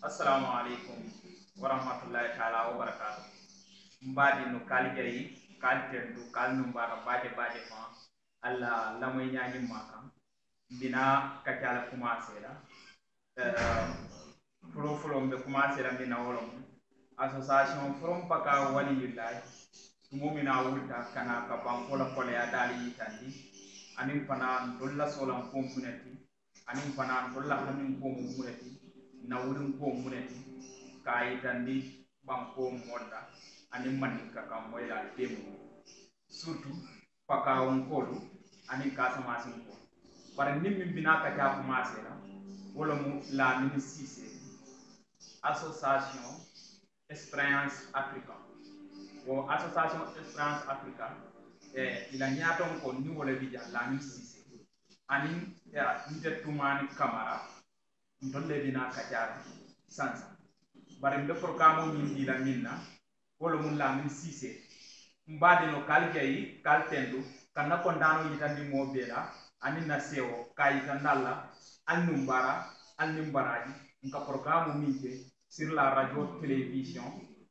Assalamu alaikum wa rahmatullahi ta'ala wa barakatuh. Mbadi no kalijayi kaltendu kalnumbara baje fa alla lamoy nyaani makam bina kacal commencé la fulo mbe commencé la bina wolom association from paka waliyullahi tumumina wulta kana ka bankola kole ya dali yitandi anin fana dolla solan ko munati anin fana dolla hanin ko munati na wurin ko munati ka yitandi banko modda anin mandinka kam moyla temu surtout paka on kolu anin kasamasin ko bare nimmi bina ka ta commencé la wala mu la ministre association expérience africa wo association expérience africa ila nyaton ko ni wala bija la ministre anin ya nte tumani kamara ndolle bina ka ta sansa bare mbe programme min dila minna wala mu la ministre mbade no kaljayi kaltendu kana ko ndano yitandi mo bela ani na sewo kayita ndalla alnumbara alnimbaraji nka programme minke sur la radio télévision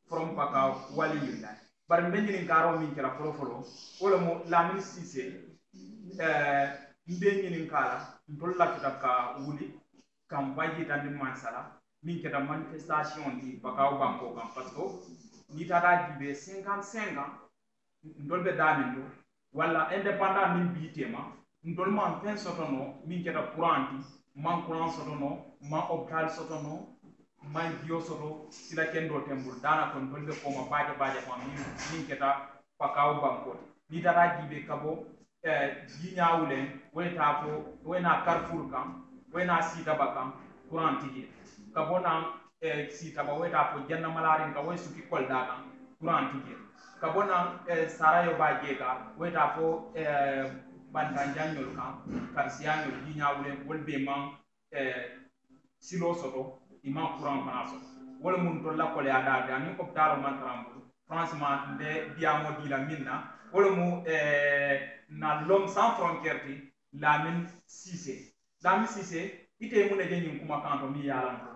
from paka waliyullah bar mbengini ngaro minke la folo wala mo la ministre mbengini ngala ndolla ka wuli campagne yitandi mansala minke da manifestation di paka banko kam parce que ni tada dibe 55 ans ndolbe damindo wala indépendant min bitema ndol man pen sotono min keta couranti man courant sotono man hôpital sotono man bio soto sila kendo tembul dana kon dolbe ko ma baje ko min keta pakaw banko ni dara gibe kabo ji nyaawulen weta ko wena carrefour kam wena sita bakam couranti ji kabo na sita ba weta ko janna malari ka way suki kolda kam couranti ji kabona sarayo ba jega weta fo bantanjanyol kan karsiyanol jinyawule wolbe man silo soto imam courant fana soto wala mun to la kole ada da ni ko taro man trambo franchement de diamo di la minna wala mu na l'homme sans frontières ti Lamine Cissé ite mun de nyum kuma kanto mi yalan ko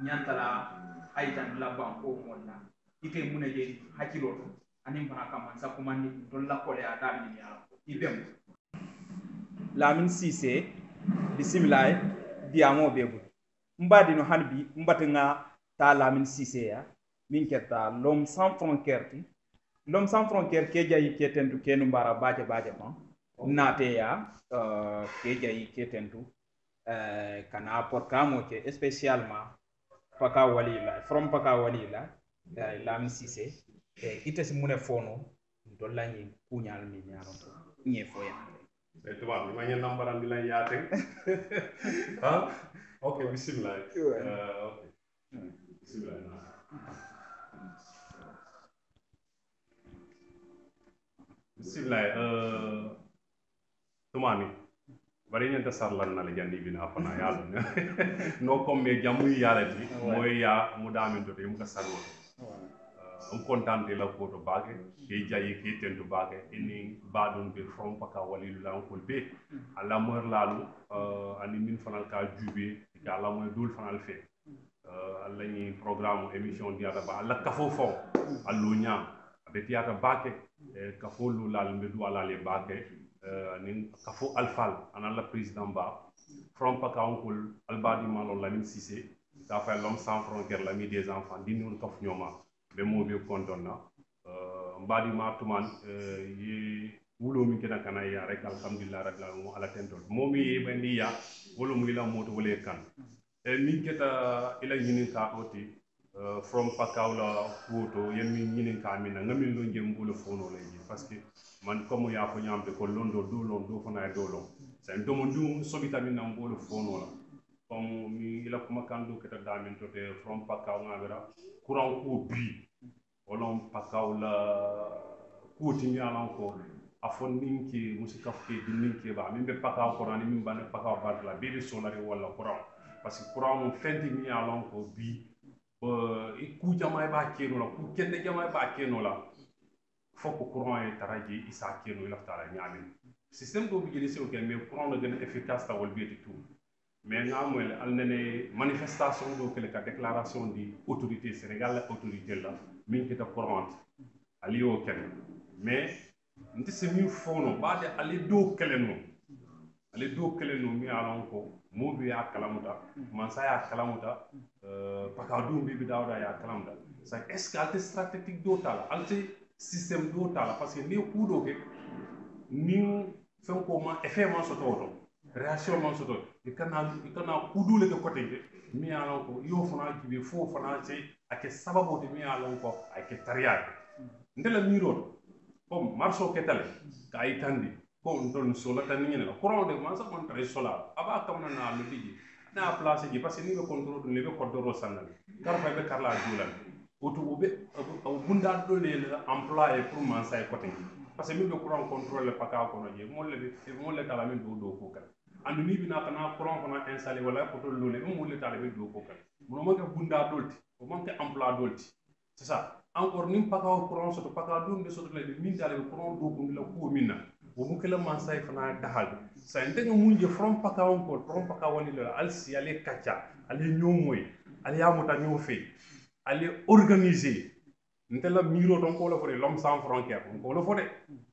nyantala aitan la banko monna ite mun de hakiloto anin fana kama sa kumandi dolla kole ada min ya ibem Lamine Cissé bismillah diamo bebu mbadi no hanbi mbatenga ta Lamine Cissé ya min ketta l'homme sans frontières ke jayi ke tentu kenu mbara baje ma nate ya ke jayi ke tentu kana programme ke spécialement paka walila from paka walila Lamine Cissé ite si mune fono dolla ni kunyal mi nyaro nye foya tuba mi manya nambaran di lan yate ha okay bismillah okay bismillah tumani bari ñanta sarlan na la jandi bina fana yalla no comme jamu yalati moy ya mu damin to yum ka sarwo on contante la ko to bage ke jayi ke tentu bage ini badun be from paka walilu la ko be ala mor lalu ani min fanal ka jubé ka la moy dul fanal fe alla ni programme émission diata ba alla kafo fo allu nya be tiata bake kafo lu lal be du ala le bake ni kafo alfal ana la président ba from paka on albadi malo Lamine Cissé ça fait l'homme sans frontières l'ami des enfants dinul kaf ñoma be mo be kontonna mbadi ma tuman yi wulo mi kena kana ya rek alhamdulillah rabbil alamin ala tentol momi yebandi ya wolo mu ila moto wole kan min keta ila nyinin ka oti from pakawla woto yemi nyinin ka min ngamin lo njem bulo fono lay parce que man comme ya ko nyambe ko londo do fana do lo c'est un domondu sobita min nam bulo fono la comme mi ila kuma kando keta damin to te from pakaw ngabera courant ko bi olon pakaw la kuti mi alan ko afon ninki musika ke ninki ba min be pakaw ko rani min ban pakaw ba la bebe solari wala courant parce que courant mon fenti mi alan ko bi e ku jamay ba keno la ku kende jamay ba keno la foko courant e taraji isa keno la tara nyami système do bi jeli se o ken mais courant la gën efficace ta wol bi tout mais nga moyle alnene manifestation do kele ka déclaration di autorité Sénégal la autorité la min kita courante ali o ken mais nti se mi fono baade ali do kele no mi alon ko mobi ya kalamuta mansa ya kalamuta paka do bi dawda ya kalamuta ça est-ce que alte stratégique do tala alte système do tala parce que ni kudo ke ni fen ko ma effet man so to réaction man soto ikana kudule ke côté ke mi alon ko yo fana jibe fo fana ci ak sababu de mi alon ko ak tariya ndela miro comme marso ke tale kay tandi ko ndon sola tan ni la courant de man sa man très solar aba kam na le digi na place ji parce que ni be contrôle ni be ko doro sangal kar fa be karla julan auto be bunda do le employé pour man sa côté parce que mi be courant contrôle pas ka ko no je mo le tala min do ko kan andu ni bina kana courant fana installé wala ko to lolé mo le tala min do ko kan mo manke bunda dolti o manke emploi dolti c'est ça encore nim paka courant soto paka dum de soto le min tala courant do ko la ko minna o mu kala man say fana dahal sa ente nga munje from paka on ko from paka woni le alsi ale katcha ale ñomoy ale yamuta ñoo fe ale organiser ntela miro don ko la fo l'homme sans frontière ko la fo de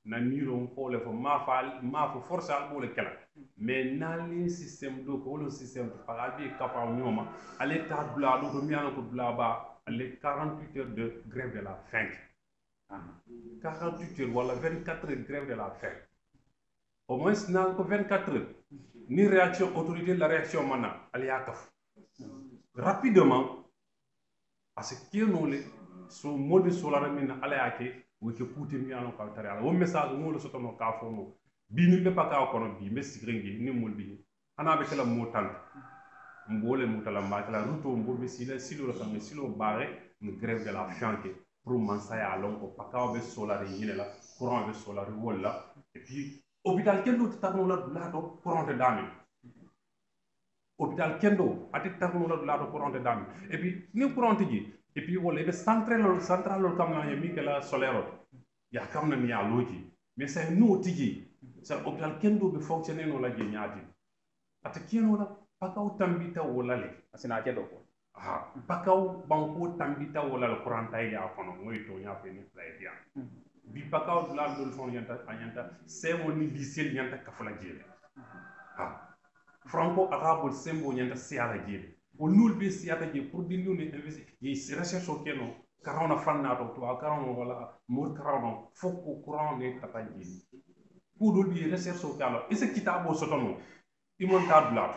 na miro ko la fo ma fa force al bo le kala mais na le système do ko le système para bi kapa ñoma ale ta dula do mi ana ko dula ba ale 48 heures de grève de la faim 48 heures wala 24 heures de grève de la faim au moins na ko 24 heures ni réaction autorité la réaction mana ale yakaf rapidement parce que no le so mode solar min ala yake woke puti mi alon ka tare ala wo message mo lo sotono ka fono bi ni be paka ko no bi mesi grengi ni mol bi ana be kala mo tan mbole mutala ma kala ruto mbo be silo la kam silo bare ni grève de la faim pour mansa ya alon ko paka be solar ni la courant be solar wala et puis hôpital kendo takno la do courant de dami hôpital kendo ati takno la do courant de dami et puis ni courant ji et puis voilà il est central comme na mi que la solaire ya kam na mi ya loji mais c'est nous tigi c'est hôpital kendo be fonctionner no la je nyaati ata kino la pakaw tambita wala le asina ke do ko pakaw banko tambita wala le courant tay ya kono moy to nya fe ni play dia bi pakaw la do fon yanta anyanta c'est mon ni lycée yanta kafala jele franco arabe sembo yanta siala jele o nul be siata je pour di ñu investi yi recherche o keno karona fanna to karona wala mur karona foko courant ne tatanji ku dol bi recherche o kala ese kitabo sotono imonta dula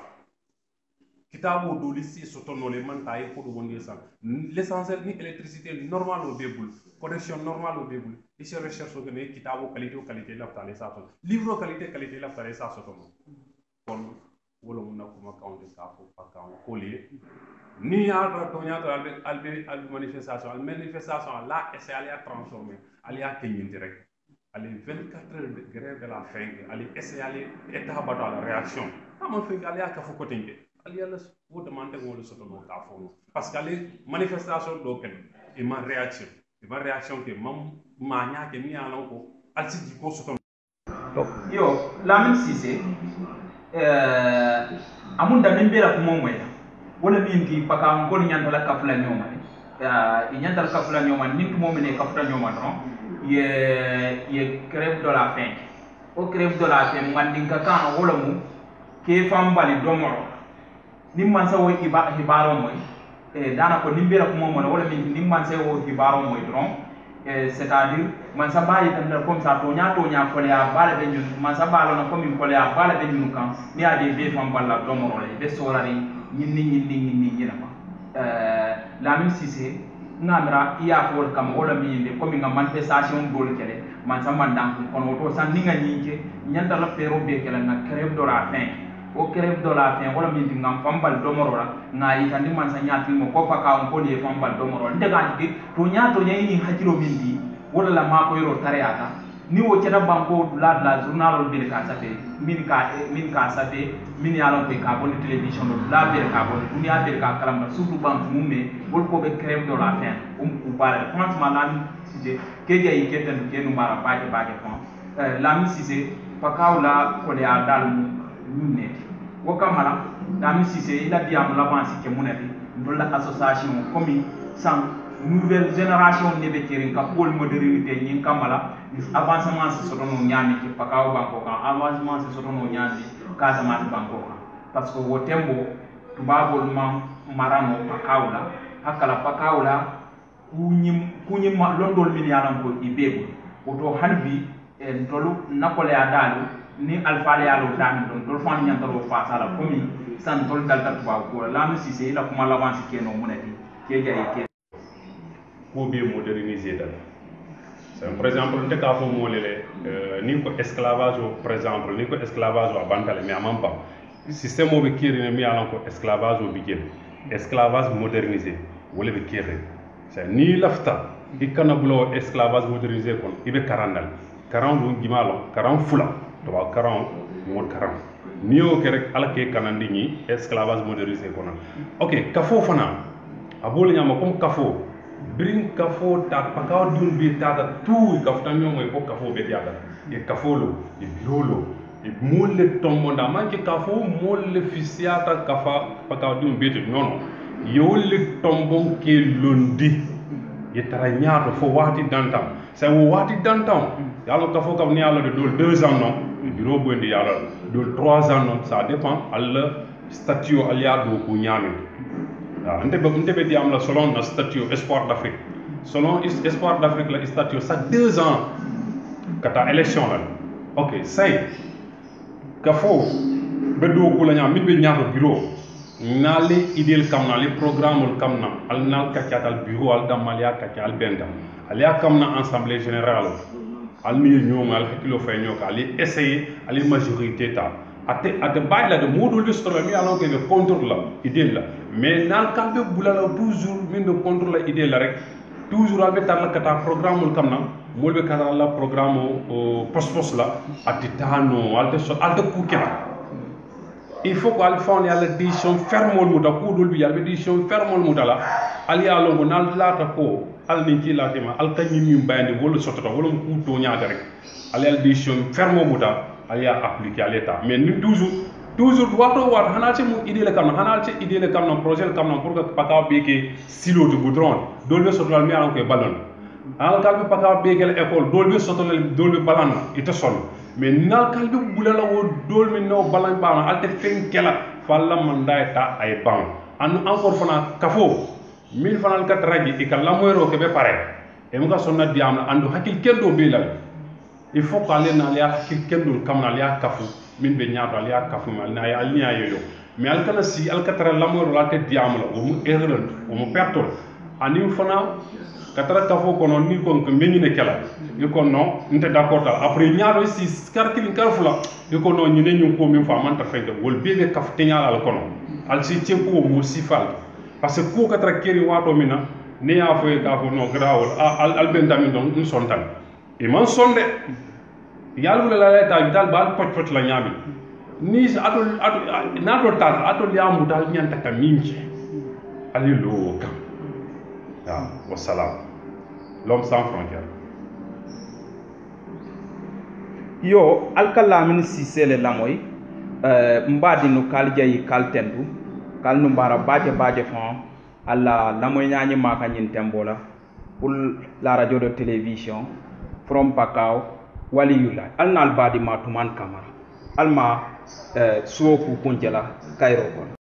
kitabo do lisi sotono le manta e ko do wonde san l'essentiel ni électricité normale au début connexion normale au début et se recherche o kene kitabo qualité la tale sa to livre qualité la tale sa sotono kon wolo mun na kuma kaunde ka fo pakam collier ni ya to nya to albe manifestation là c'est aller à transformer aller à kenyindi rek aller 24 heures de grève de la faim aller essayer aller état bato la réaction ama fe aller à ka fo kotenke aller la wo demande ngol soto no ka fo parce que aller manifestation do ken et ma réaction que mam ma nya ke mi ala ko alsi di ko soto yo Lamine Cissé amunda membera kuma moya wala mingi paka ngol nyanta la kafula nyoma nyanta la kafula nyoma nintu momene kafula nyoma non ye crève de la faim o crève de la faim ngandinka kan wala mu ke fambali domoro nimman sa wo hibaro moy dana ko nimbera kuma mo wala mingi nimman sa wo hibaro moy non c'est-à-dire man sa bayi tan comme ça to nya ko le bala be ñun man sa balo na comme ko le bala be ñun kan ni ade be fam balla domoro le be sorari ñinni na ma Lamine Cissé ngamra iya ko kam wala mi de comme nga manifestation dol kele man sa mandam kono to san ninga ñinke ñanda la fero be kele na crève de la faim o crève de la faim wala mi ngam fambal domoro la nga yitandi man sa ñaati mo ko paka on ko le fambal domoro ndega ji to ñaato ñayni hajiro mindi wala la ma ko yoro tariata ni wo ceda banko la journal be ka sabe min ka sabe min yalon ko ka bon télévision do la be ka bon dunia be ka kalam surtout banque mumme wol ko be crève de la faim ku bare franchement Lamine Cissé ke jey keten ke no mara baake fon Lamine Cissé pakawla ko le dal ñunne wo kamala Lamine Cissé ila diam l'avance ke munati ndol la association comme sans nouvelle génération ne be kering ka pôle modernité nyin kamala avancement c'est sotono nyami ki pakaw banko kan avancement c'est sotono nyami Casamance banko kan parce que wo tembo tubabol marano pakawla hakala pakawla kunyim londol min yalan ko ibego oto hanbi en tolu nakole adalu ni alfaale yalo tamin don dol fan nyantaro fa sala komi san tol dalta tuba ko Lamine Cissé la kuma l'avance ke no munati ke jaay ke ko be moderniser dal par exemple nte ka fo molele ni ko esclavage par exemple ni ko esclavage a bantale mais amam ba système o be kiri mi yalan ko esclavage o bigel esclavage modernisé wala be kiri c'est ni lafta ikana bulo esclavage modernisé kon ibe karandal karan do gimalo karan fula to ba karan mod karan ni o ke rek ala ke kanandi ni esclavage modernisé kon ok kafo fana abol nyama comme kafo bring kafo ta pakaw dun bi ta tout kaftan ñoy ko kafo be diaga e kafolo e birolo e molle tommonda manki kafo molle fisiata kafa pakaw dun bi non yolle tombon ke londi e tara ñaato fo wati dantam sa wo wati dantam yalla kafo kam ni yalla de dol 2 ans non biro bondi yalla dol 3 ans non ça dépend alla statut alia do ko ñami ndebe di am la selon le statut espoir d'Afrique selon espoir d'Afrique la statut chaque 2 ans kata élection la ok say kafo be do ko la ñam min be ñaato bureau nale idel kamna le programme kamna al nal kacatal bureau al damalia kacal benda alia kamna assemblée générale al mi ñoma al hakilo fay ñoka ali essayer ali majorité ta ate bayla de modul de stolo mi alon ke be contrôle la idée la mais nal kambe bulala toujours min de contrôle la idée la rek toujours albe tar la kata programme kamna molbe kata la programme post la atitano alde kukela il faut que alfon ya la décision fermol muta ko dul bi ya be décision fermol muta la ali alon ko nal lata ko al ni ci latima al kany mi bayandi wala sototo wala ko to ñaata rek ali al décision fermo muta ali a appliquer à l'état mais nous toujours wato wat hana ci mu idée le kam hana ci idée le kam projet kam pour que paka beke silo de goudron dolbe sotol mi alon ko ballon al kalbe paka beke l'école dolbe sotol dolbe balan ita son mais nal kalbe bulala wo dolbe no balan ba al te fen kela falla manda ta ay ban an encore fana kafo min fanal kat ragi e kala moyro ke be pare e mo ga sonna diamna andu hakil kendo be la il faut qu'aller na ya hakil kendo kam na ya kafu min be ñaato ya kafu mal na ya al niya yoyo mais al kana si al katara la moyro la te diamla o mu erreur o mu pertol ani fana katara kafo kono ni kon ko meñine kala ni kon non nte d'accord tal après ñaado si karkil karfula ni kon non ñine ñu ko min fa man ta fayde wol bebe kaf te ñala al kono al si tiempo mo sifal parce que ko katara keri wato mina ne ya fo ka fo no grawol al ben tamit don un sontal e man sonde yalla la la ta dal bal pot la ñami ni adol na do tal adol ya mu dal ñanta ka minji ali lo kam ya wassalam l'homme sans frontières yo alkala min Cissé le lamoy mbadi no kaljayi kaltendu kal no mbara baje fon alla lamoy ñañi maka ñin tembola pour la radio de télévision from Pakao waliyula alnal badi matuman kamara alma suwoku kunjela kayro kon